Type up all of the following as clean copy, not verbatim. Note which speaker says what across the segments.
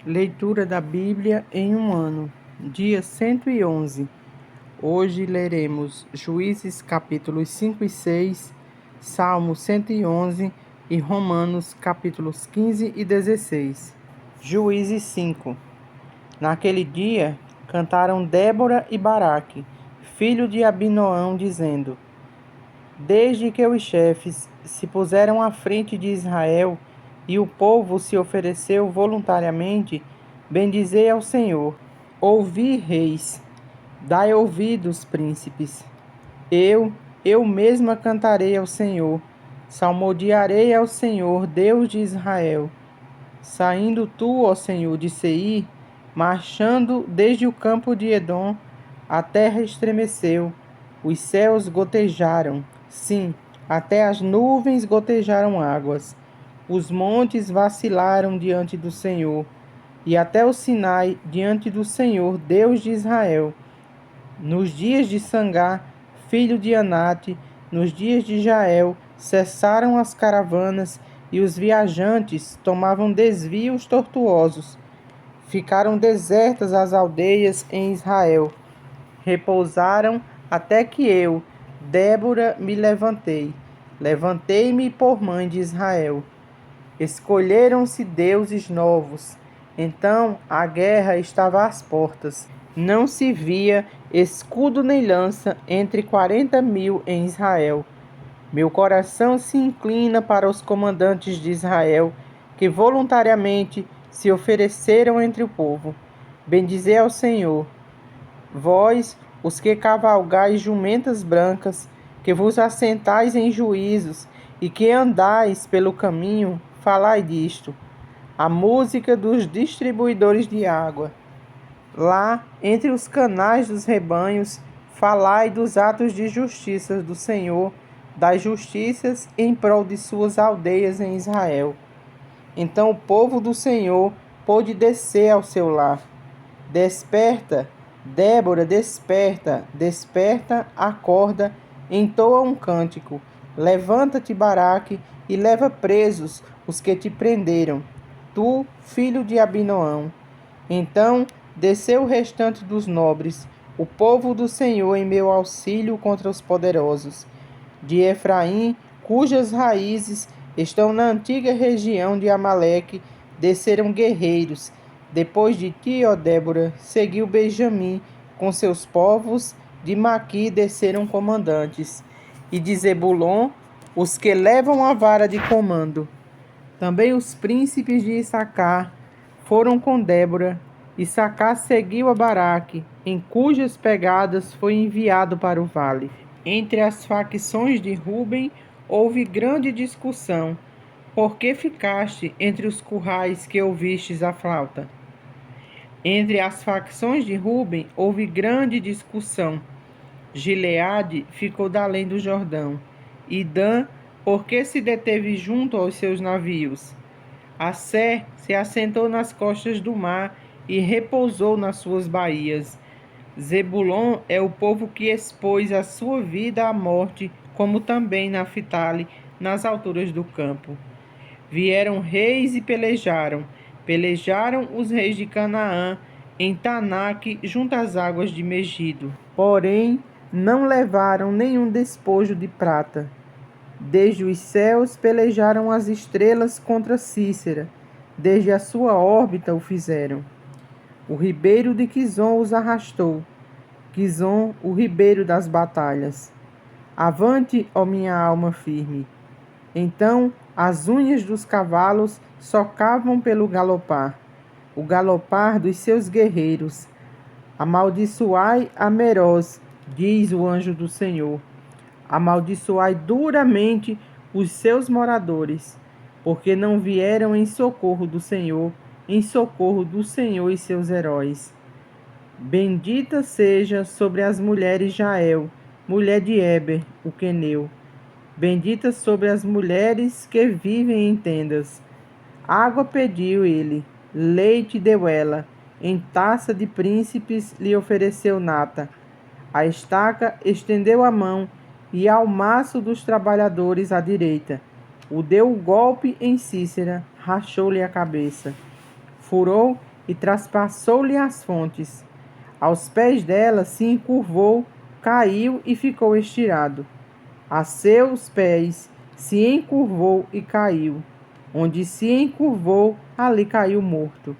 Speaker 1: Leitura da Bíblia em um ano, dia 111. Hoje leremos Juízes capítulos 5 e 6, Salmo 111 e Romanos capítulos 15 e 16. Juízes 5. Naquele dia cantaram Débora e Baraque, filho de Abinoão, dizendo: Desde que os chefes se puseram à frente de Israel e o povo se ofereceu voluntariamente, bendizei ao Senhor. Ouvi, reis, dai ouvidos, príncipes. Eu mesma cantarei ao Senhor, salmodiarei ao Senhor, Deus de Israel. Saindo tu, ó Senhor, de Seir, marchando desde o campo de Edom, a terra estremeceu, os céus gotejaram, sim, até as nuvens gotejaram águas. Os montes vacilaram diante do Senhor, e até o Sinai diante do Senhor, Deus de Israel. Nos dias de Sangá, filho de Anate, nos dias de Jael, cessaram as caravanas e os viajantes tomavam desvios tortuosos. Ficaram desertas as aldeias em Israel. Repousaram até que eu, Débora, me levantei. Levantei-me por mãe de Israel. Escolheram-se deuses novos. Então a guerra estava às portas. Não se via escudo nem lança entre 40.000 em Israel. Meu coração se inclina para os comandantes de Israel, que voluntariamente se ofereceram entre o povo. Bendizei ao Senhor. Vós, os que cavalgais jumentas brancas, que vos assentais em juízos e que andais pelo caminho, falai disto. A música dos distribuidores de água. Lá, entre os canais dos rebanhos, falai dos atos de justiça do Senhor, das justiças em prol de suas aldeias em Israel. Então o povo do Senhor pôde descer ao seu lar. Desperta, Débora, desperta, desperta, acorda, entoa um cântico. Levanta-te, Baraque, e leva presos os que te prenderam, tu, filho de Abinoão. Então desceu o restante dos nobres, o povo do Senhor em meu auxílio contra os poderosos. De Efraim, cujas raízes estão na antiga região de Amaleque, desceram guerreiros. Depois de ti, ó Débora, seguiu Benjamim com seus povos, de Maqui desceram comandantes, e de Zebulon, os que levam a vara de comando. Também os príncipes de Issacar foram com Débora. Issacar seguiu a Baraque, em cujas pegadas foi enviado para o vale. Entre as facções de Ruben houve grande discussão. Por que ficaste entre os currais que ouvistes a flauta? Entre as facções de Ruben houve grande discussão. Gileade ficou da além do Jordão. E Dan, porque se deteve junto aos seus navios? Asser se assentou nas costas do mar e repousou nas suas baías. Zebulon é o povo que expôs a sua vida à morte, como também Naftali, nas alturas do campo. Vieram reis e pelejaram. Pelejaram os reis de Canaã, em Tanaque, junto às águas de Megido. Porém, não levaram nenhum despojo de prata. Desde os céus pelejaram as estrelas contra Cícera. Desde a sua órbita o fizeram. O ribeiro de Quizon os arrastou. Quizon, o ribeiro das batalhas. Avante, ó minha alma firme. Então as unhas dos cavalos socavam pelo galopar, o galopar dos seus guerreiros. Amaldiçoai a Meroz, diz o anjo do Senhor. Amaldiçoai duramente os seus moradores, porque não vieram em socorro do Senhor e seus heróis. Bendita seja sobre as mulheres Jael, mulher de Eber, o queneu. Bendita sobre as mulheres que vivem em tendas. Água pediu ele, leite deu ela, em taça de príncipes lhe ofereceu nata. A estaca estendeu a mão, e ao maço dos trabalhadores à direita. O deu o golpe em Cícera, rachou-lhe a cabeça. Furou e traspassou-lhe as fontes. Aos pés dela se encurvou, caiu e ficou estirado. A seus pés se encurvou e caiu. Onde se encurvou, ali caiu morto.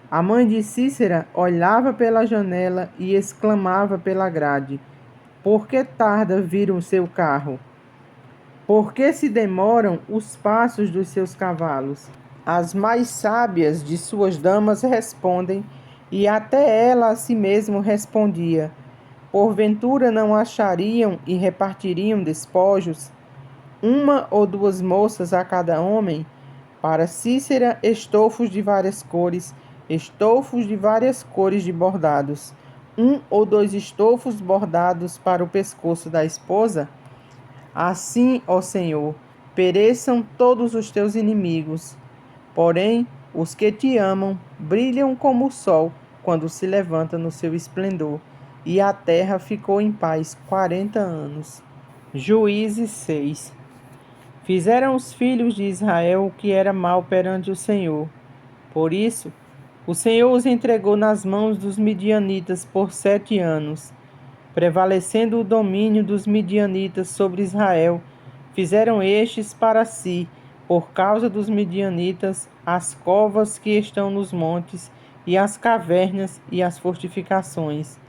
Speaker 1: A mãe de Cícera olhava pela janela e exclamava pela grade: Por que tarda vir o seu carro? Por que se demoram os passos dos seus cavalos? As mais sábias de suas damas respondem, e até ela a si mesmo respondia: Porventura não achariam e repartiriam despojos, uma ou duas moças a cada homem? Para Cícera, estofos de várias cores de bordados, um ou dois estofos bordados para o pescoço da esposa? Assim, ó Senhor, pereçam todos os teus inimigos. Porém, os que te amam brilham como o sol quando se levanta no seu esplendor. E a terra ficou em paz 40 anos. Juízes 6. Fizeram os filhos de Israel o que era mal perante o Senhor. Por isso, o Senhor os entregou nas mãos dos midianitas por 7 anos. Prevalecendo o domínio dos midianitas sobre Israel, fizeram estes para si, por causa dos midianitas, as covas que estão nos montes, e as cavernas e as fortificações.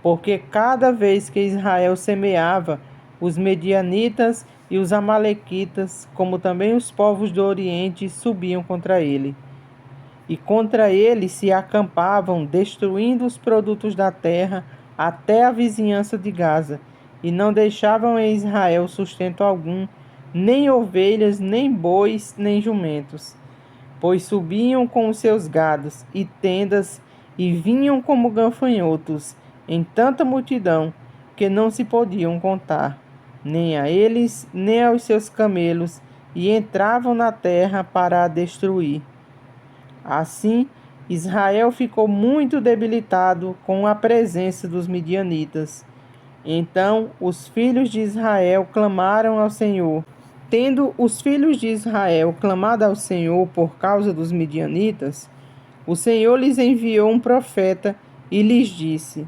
Speaker 1: Porque cada vez que Israel semeava, os medianitas e os amalequitas, como também os povos do Oriente, subiam contra ele. E contra ele se acampavam, destruindo os produtos da terra até a vizinhança de Gaza, e não deixavam em Israel sustento algum, nem ovelhas, nem bois, nem jumentos. Pois subiam com os seus gados e tendas, e vinham como gafanhotos, em tanta multidão, que não se podiam contar, nem a eles, nem aos seus camelos, e entravam na terra para a destruir. Assim, Israel ficou muito debilitado com a presença dos midianitas. Então os filhos de Israel clamaram ao Senhor. Tendo os filhos de Israel clamado ao Senhor por causa dos midianitas, o Senhor lhes enviou um profeta e lhes disse: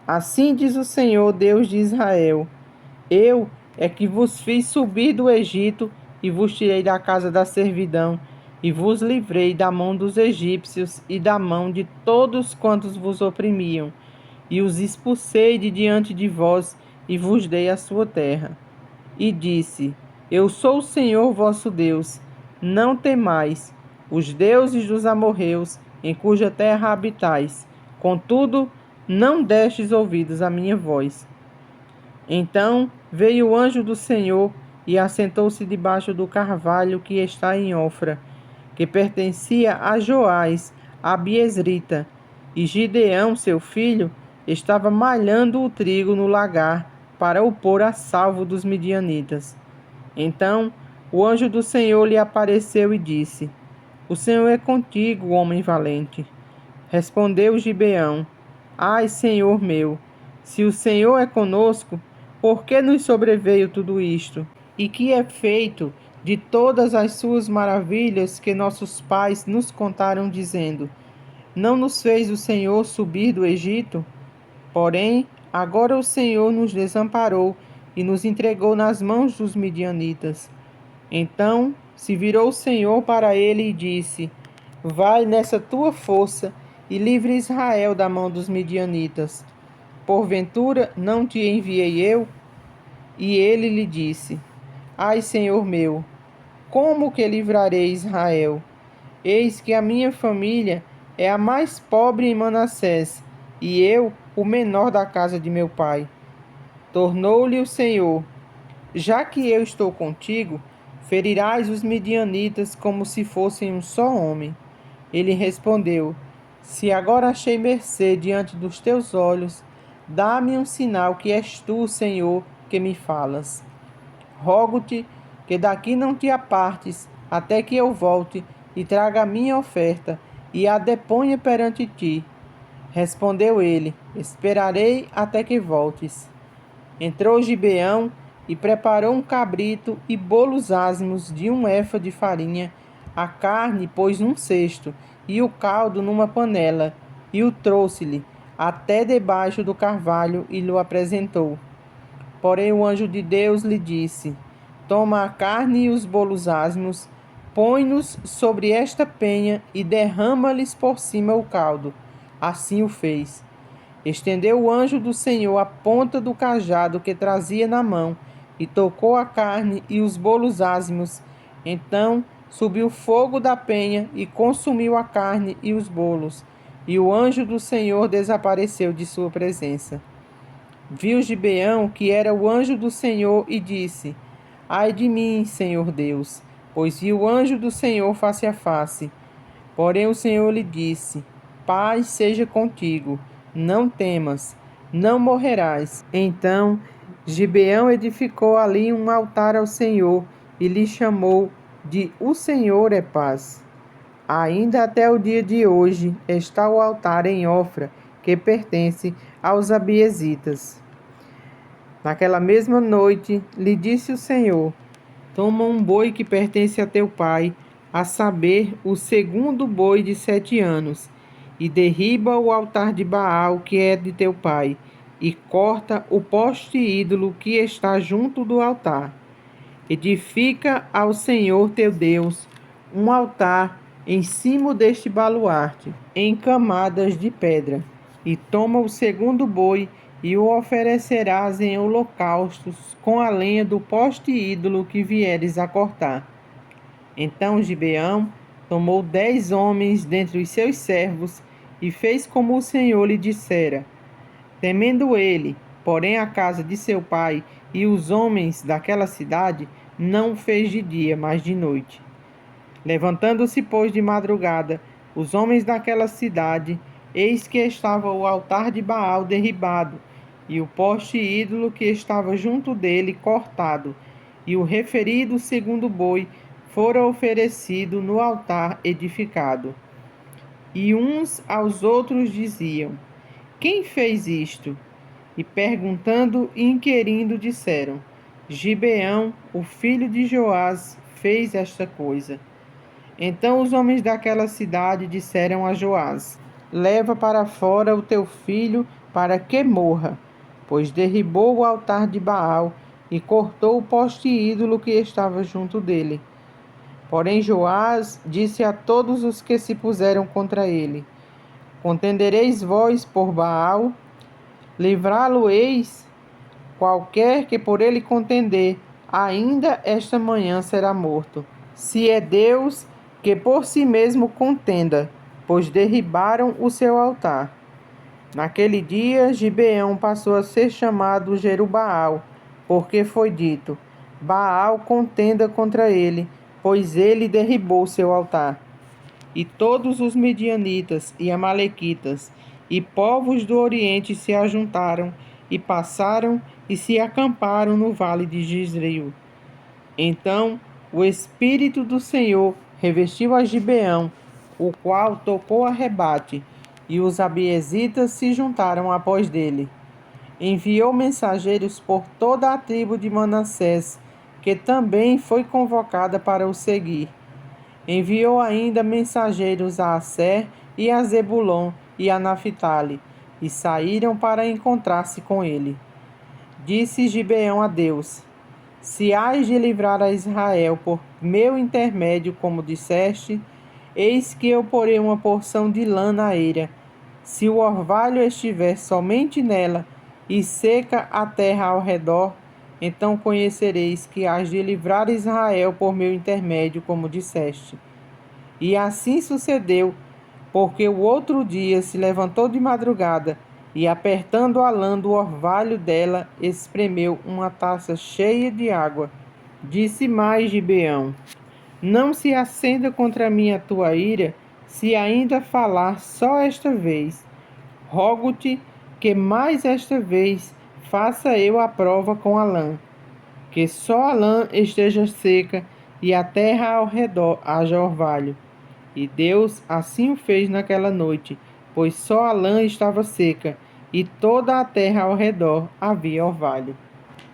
Speaker 1: Assim diz o Senhor, Deus de Israel: Eu é que vos fiz subir do Egito e vos tirei da casa da servidão e vos livrei da mão dos egípcios e da mão de todos quantos vos oprimiam, e os expulsei de diante de vós e vos dei a sua terra. E disse: Eu sou o Senhor vosso Deus, não temais os deuses dos amorreus, em cuja terra habitais. Contudo, não destes ouvidos à minha voz. Então veio o anjo do Senhor e assentou-se debaixo do carvalho que está em Ofra, que pertencia a Joás, a Biesrita, e Gideão, seu filho, estava malhando o trigo no lagar para o pôr a salvo dos midianitas. Então o anjo do Senhor lhe apareceu e disse: O Senhor é contigo, homem valente. Respondeu Gibeão: Ai, Senhor meu, se o Senhor é conosco, por que nos sobreveio tudo isto? E que é feito de todas as suas maravilhas que nossos pais nos contaram, dizendo: Não nos fez o Senhor subir do Egito? Porém, agora o Senhor nos desamparou e nos entregou nas mãos dos midianitas. Então se virou o Senhor para ele e disse: Vai nessa tua força e livre Israel da mão dos midianitas. Porventura não te enviei eu? E ele lhe disse: Ai, Senhor meu, como que livrarei Israel? Eis que a minha família é a mais pobre em Manassés, e eu o menor da casa de meu pai. Tornou-lhe o Senhor: Já que eu estou contigo, ferirás os midianitas como se fossem um só homem. Ele respondeu: Se agora achei mercê diante dos teus olhos, dá-me um sinal que és tu, Senhor, que me falas. Rogo-te que daqui não te apartes, até que eu volte e traga a minha oferta e a deponha perante ti. Respondeu ele: Esperarei até que voltes. Entrou Gibeão e preparou um cabrito e bolos ázimos de 1 efa de farinha. A carne pôs num cesto e o caldo numa panela, e o trouxe-lhe até debaixo do carvalho e lhe apresentou. Porém o anjo de Deus lhe disse: Toma a carne e os bolos asmos, põe-nos sobre esta penha e derrama-lhes por cima o caldo. Assim o fez. Estendeu o anjo do Senhor a ponta do cajado que trazia na mão, e tocou a carne e os bolos ázimos. Então subiu fogo da penha e consumiu a carne e os bolos, e o anjo do Senhor desapareceu de sua presença. Viu Gibeão que era o anjo do Senhor e disse: Ai de mim, Senhor Deus, pois vi o anjo do Senhor face a face. Porém o Senhor lhe disse: Paz seja contigo, não temas, não morrerás. Então Gibeão edificou ali um altar ao Senhor e lhe chamou de O Senhor é Paz. Ainda até o dia de hoje está o altar em Ofra, que pertence aos abiesitas. Naquela mesma noite lhe disse o Senhor: Toma um boi que pertence a teu pai, a saber, o segundo boi de 7 anos, e derriba o altar de Baal que é de teu pai, e corta o poste ídolo que está junto do altar. Edifica ao Senhor teu Deus um altar em cima deste baluarte, em camadas de pedra, e toma o segundo boi e o oferecerás em holocaustos com a lenha do poste ídolo que vieres a cortar. Então Gibeão tomou 10 homens dentre os seus servos e fez como o Senhor lhe dissera. Temendo ele, porém, a casa de seu pai e os homens daquela cidade, não o fez de dia, mas de noite. Levantando-se, pois, de madrugada, os homens daquela cidade, eis que estava o altar de Baal derribado, e o poste ídolo que estava junto dele cortado, e o referido segundo boi fora oferecido no altar edificado. E uns aos outros diziam: Quem fez isto? E perguntando e inquirindo disseram: Gibeão, o filho de Joás, fez esta coisa. Então os homens daquela cidade disseram a Joás: Leva para fora o teu filho para que morra, pois derribou o altar de Baal e cortou o poste ídolo que estava junto dele. Porém Joás disse a todos os que se puseram contra ele: Contendereis vós por Baal? Livrá-lo-eis? Qualquer que por ele contender, ainda esta manhã será morto. Se é Deus, que por si mesmo contenda, pois derribaram o seu altar. Naquele dia, Gibeão passou a ser chamado Jerubaal, porque foi dito: Baal contenda contra ele, pois ele derribou seu altar. E todos os medianitas e amalequitas e povos do Oriente se ajuntaram e passaram e se acamparam no vale de Jezreel. Então o Espírito do Senhor revestiu a Gibeão, o qual tocou a rebate, e os abiesitas se juntaram após dele. Enviou mensageiros por toda a tribo de Manassés, que também foi convocada para o seguir. Enviou ainda mensageiros a Asser e a Zebulon e a Naphtali, e saíram para encontrar-se com ele. Disse Gibeão a Deus: Se hás de livrar a Israel por meu intermédio, como disseste, eis que eu porei uma porção de lã na eira. Se o orvalho estiver somente nela, e seca a terra ao redor, então conhecereis que hás de livrar Israel por meu intermédio, como disseste. E assim sucedeu, porque o outro dia se levantou de madrugada, e apertando a lã do orvalho dela, espremeu uma taça cheia de água. Disse mais Gibeão: Não se acenda contra mim a tua ira, se ainda falar só esta vez. Rogo-te que mais esta vez faça eu a prova com a lã, que só a lã esteja seca e a terra ao redor haja orvalho. E Deus assim o fez naquela noite, pois só a lã estava seca, e toda a terra ao redor havia orvalho.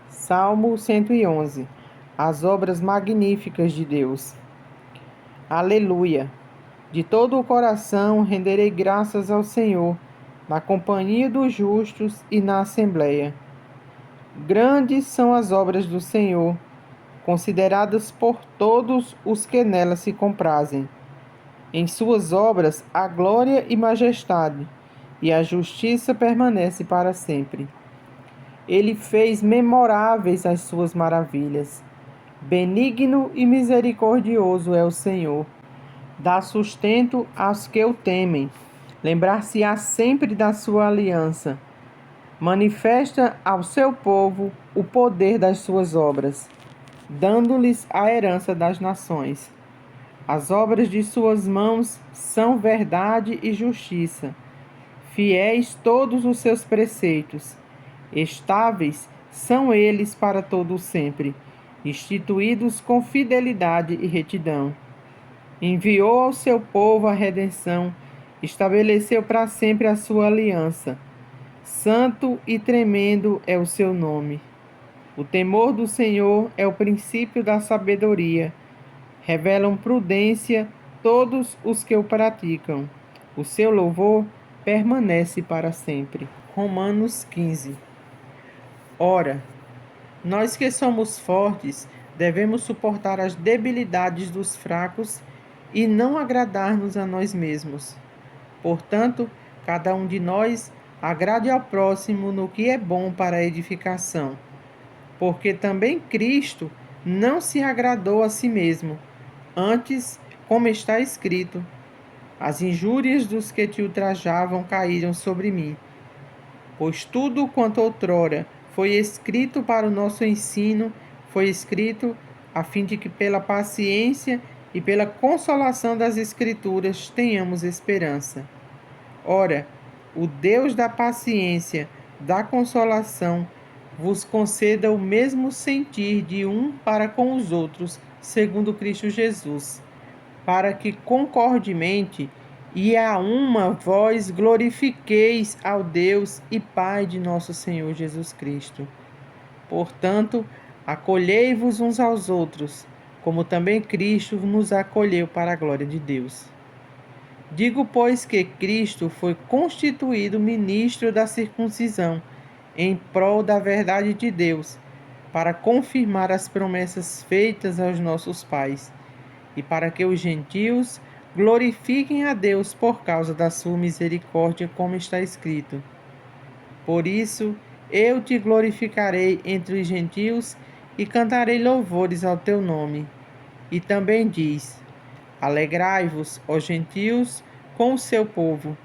Speaker 1: Salmo 111. As obras magníficas de Deus. Aleluia! De todo o coração renderei graças ao Senhor, na companhia dos justos e na assembleia. Grandes são as obras do Senhor, consideradas por todos os que nelas se comprazem. Em suas obras há glória e majestade, e a justiça permanece para sempre. Ele fez memoráveis as suas maravilhas. Benigno e misericordioso é o Senhor. Dá sustento aos que o temem. Lembrar-se-á sempre da sua aliança. Manifesta ao seu povo o poder das suas obras, dando-lhes a herança das nações. As obras de suas mãos são verdade e justiça. Fiéis todos os seus preceitos. Estáveis são eles para todo o sempre, instituídos com fidelidade e retidão. Enviou ao seu povo a redenção, estabeleceu para sempre a sua aliança. Santo e tremendo é o seu nome. O temor do Senhor é o princípio da sabedoria. Revelam prudência todos os que o praticam. O seu louvor permanece para sempre. Romanos 15. Ora, nós que somos fortes, devemos suportar as debilidades dos fracos e não agradar-nos a nós mesmos. Portanto, cada um de nós agrade ao próximo no que é bom para a edificação. Porque também Cristo não se agradou a si mesmo. Antes, como está escrito, as injúrias dos que te ultrajavam caíram sobre mim. Pois tudo quanto outrora foi escrito para o nosso ensino, foi escrito a fim de que pela paciência e pela consolação das Escrituras tenhamos esperança. Ora, o Deus da paciência, da consolação, vos conceda o mesmo sentir de um para com os outros, segundo Cristo Jesus, para que concordemente e a uma voz glorifiqueis ao Deus e Pai de nosso Senhor Jesus Cristo. Portanto, acolhei-vos uns aos outros, como também Cristo nos acolheu para a glória de Deus. Digo, pois, que Cristo foi constituído ministro da circuncisão, em prol da verdade de Deus, para confirmar as promessas feitas aos nossos pais, e para que os gentios glorifiquem a Deus por causa da sua misericórdia, como está escrito. Por isso, eu te glorificarei entre os gentios e cantarei louvores ao teu nome. E também diz: alegrai-vos, ó gentios, com o seu povo.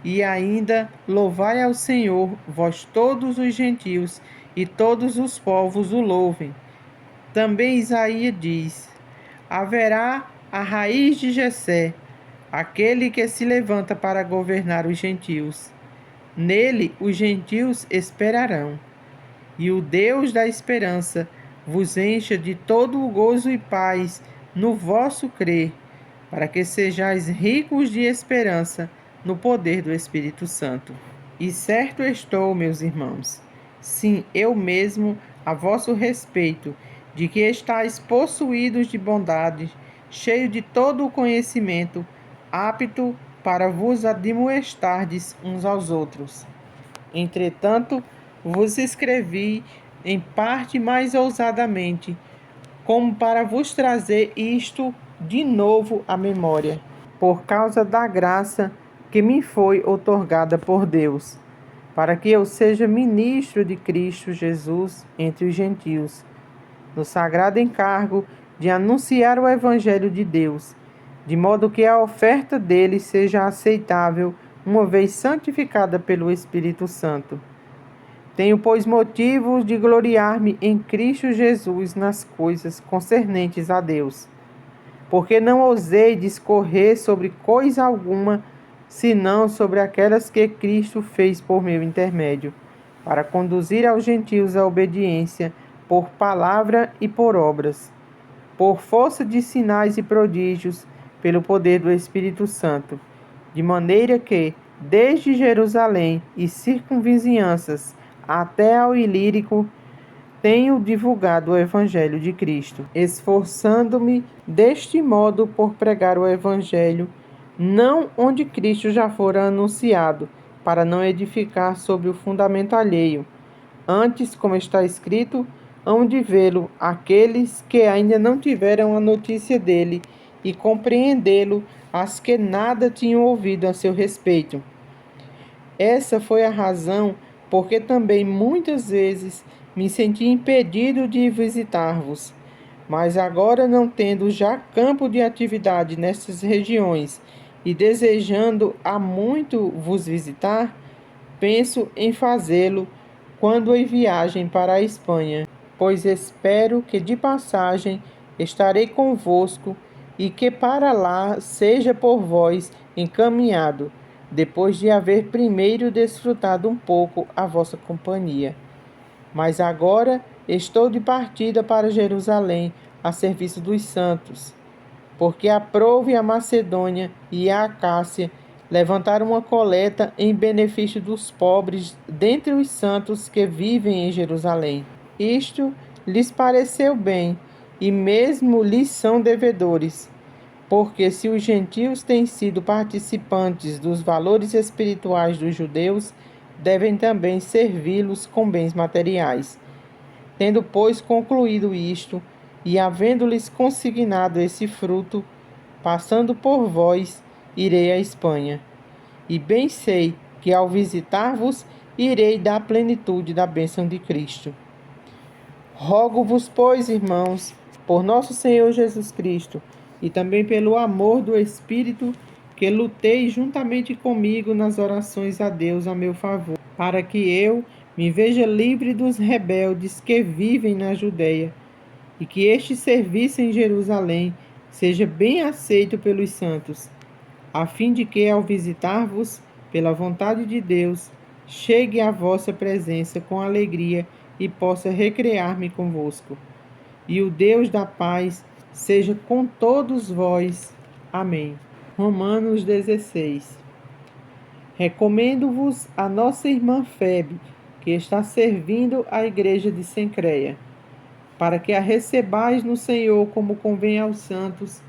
Speaker 1: E ainda louvai ao Senhor, vós todos os gentios, e todos os povos o louvem. Também Isaías diz: haverá a raiz de Jessé, aquele que se levanta para governar os gentios. Nele os gentios esperarão. E o Deus da esperança vos encha de todo o gozo e paz no vosso crer, para que sejais ricos de esperança no poder do Espírito Santo. E certo estou, meus irmãos, sim, eu mesmo, a vosso respeito, de que estáis possuídos de bondade, cheio de todo o conhecimento, apto para vos admoestardes uns aos outros. Entretanto, vos escrevi em parte mais ousadamente, como para vos trazer isto de novo à memória, por causa da graça que me foi outorgada por Deus, para que eu seja ministro de Cristo Jesus entre os gentios, no sagrado encargo de anunciar o Evangelho de Deus, de modo que a oferta dele seja aceitável, uma vez santificada pelo Espírito Santo. Tenho, pois, motivos de gloriar-me em Cristo Jesus nas coisas concernentes a Deus, porque não ousei discorrer sobre coisa alguma, senão sobre aquelas que Cristo fez por meu intermédio, para conduzir aos gentios a obediência, por palavra e por obras, por força de sinais e prodígios, pelo poder do Espírito Santo, de maneira que, desde Jerusalém e circunvizinhanças até ao Ilírico, tenho divulgado o Evangelho de Cristo, esforçando-me deste modo por pregar o Evangelho, não onde Cristo já fora anunciado, para não edificar sobre o fundamento alheio. Antes, como está escrito, hão de vê-lo aqueles que ainda não tiveram a notícia dele, e compreendê-lo as que nada tinham ouvido a seu respeito. Essa foi a razão porque também muitas vezes me senti impedido de visitar-vos. Mas agora, não tendo já campo de atividade nessas regiões e desejando há muito vos visitar, penso em fazê-lo quando em viagem para a Espanha, pois espero que de passagem estarei convosco e que para lá seja por vós encaminhado, depois de haver primeiro desfrutado um pouco a vossa companhia. Mas agora estou de partida para Jerusalém, a serviço dos santos, porque aprouve a Macedônia e a Acácia levantar uma coleta em benefício dos pobres dentre os santos que vivem em Jerusalém. Isto lhes pareceu bem, e mesmo lhes são devedores, porque se os gentios têm sido participantes dos valores espirituais dos judeus, devem também servi-los com bens materiais. Tendo, pois, concluído isto, e havendo-lhes consignado esse fruto, passando por vós, irei à Espanha. E bem sei que ao visitar-vos, irei dar plenitude da bênção de Cristo. Rogo-vos, pois, irmãos, por nosso Senhor Jesus Cristo, e também pelo amor do Espírito, que luteis juntamente comigo nas orações a Deus a meu favor, para que eu me veja livre dos rebeldes que vivem na Judéia, e que este serviço em Jerusalém seja bem aceito pelos santos, a fim de que, ao visitar-vos, pela vontade de Deus, chegue à vossa presença com alegria e possa recrear-me convosco. E o Deus da paz seja com todos vós. Amém. Romanos 16. Recomendo-vos a nossa irmã Febe, que está servindo a igreja de Cencreia, para que a recebais no Senhor como convém aos santos,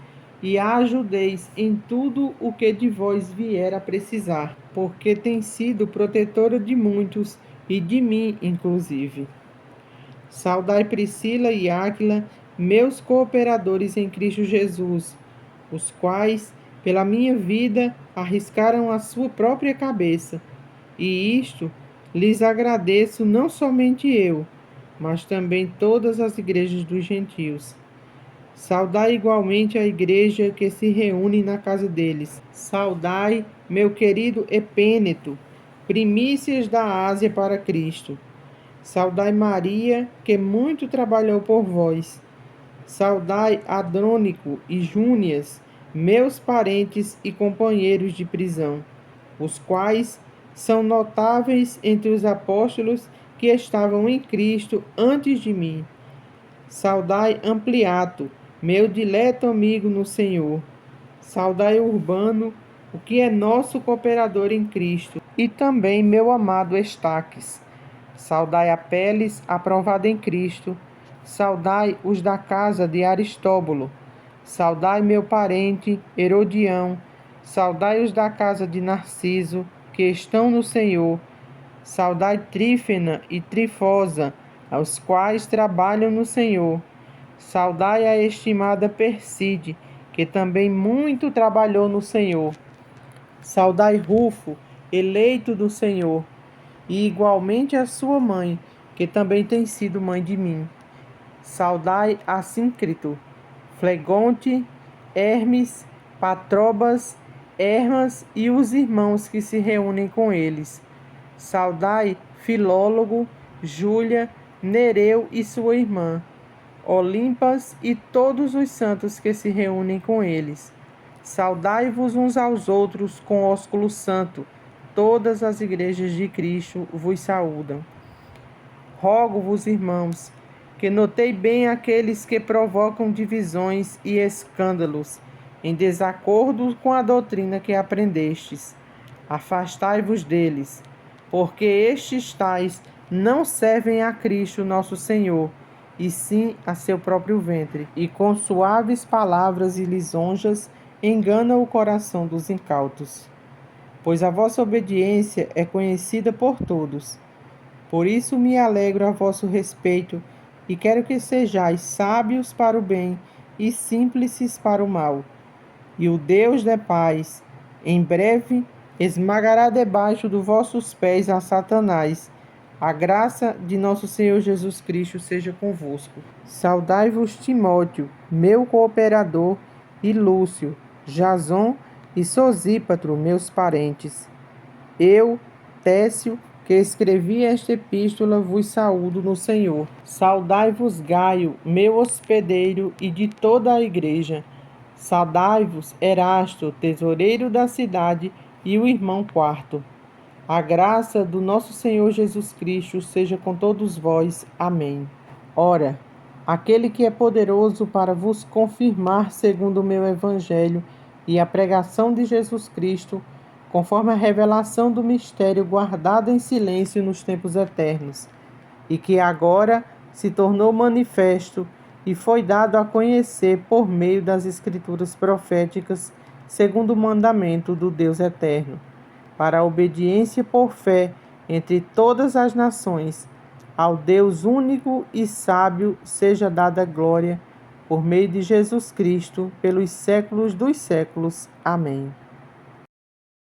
Speaker 1: e a ajudeis em tudo o que de vós vier a precisar, porque tem sido protetora de muitos, e de mim inclusive. Saudai Priscila e Áquila, meus cooperadores em Cristo Jesus, os quais, pela minha vida, arriscaram a sua própria cabeça, e isto lhes agradeço não somente eu, mas também todas as igrejas dos gentios. Saudai igualmente a igreja que se reúne na casa deles. Saudai meu querido Epêneto, primícias da Ásia para Cristo. Saudai Maria, que muito trabalhou por vós. Saudai Adrônico e Júnias, meus parentes e companheiros de prisão, os quais são notáveis entre os apóstolos que estavam em Cristo antes de mim. Saudai Ampliato, meu dileto amigo no Senhor. Saudai Urbano, o que é nosso cooperador em Cristo, e também meu amado Estaques. Saudai Apeles, aprovado em Cristo. Saudai os da casa de Aristóbulo. Saudai meu parente Herodião. Saudai os da casa de Narciso, que estão no Senhor. Saudai Trífena e Trifosa, aos quais trabalham no Senhor. Saudai a estimada Perside, que também muito trabalhou no Senhor. Saudai Rufo, eleito do Senhor, e igualmente a sua mãe, que também tem sido mãe de mim. Saudai Assíncrito, Flegonte, Hermes, Patrobas, Hermas e os irmãos que se reúnem com eles. Saudai Filólogo, Júlia, Nereu e sua irmã, Olimpas e todos os santos que se reúnem com eles. Saudai-vos uns aos outros com ósculo santo. Todas as igrejas de Cristo vos saúdam. Rogo-vos, irmãos, que notei bem aqueles que provocam divisões e escândalos, em desacordo com a doutrina que aprendestes. Afastai-vos deles, porque estes tais não servem a Cristo nosso Senhor, e sim a seu próprio ventre, e com suaves palavras e lisonjas engana o coração dos incautos. Pois a vossa obediência é conhecida por todos. Por isso me alegro a vosso respeito, e quero que sejais sábios para o bem e simples para o mal. E o Deus da paz, em breve, esmagará debaixo dos vossos pés a Satanás. A graça de nosso Senhor Jesus Cristo seja convosco. Saudai-vos Timóteo, meu cooperador, e Lúcio, Jason e Sosípatro, meus parentes. Eu, Técio, que escrevi esta epístola, vos saúdo no Senhor. Saudai-vos Gaio, meu hospedeiro, e de toda a igreja. Saudai-vos Erasto, tesoureiro da cidade, e o irmão Quarto. A graça do nosso Senhor Jesus Cristo seja com todos vós. Amém. Ora, aquele que é poderoso para vos confirmar segundo o meu evangelho e a pregação de Jesus Cristo, conforme a revelação do mistério guardado em silêncio nos tempos eternos, e que agora se tornou manifesto e foi dado a conhecer por meio das Escrituras proféticas, segundo o mandamento do Deus eterno, para a obediência por fé entre todas as nações. Ao Deus único e sábio seja dada glória, por meio de Jesus Cristo, pelos séculos dos séculos. Amém.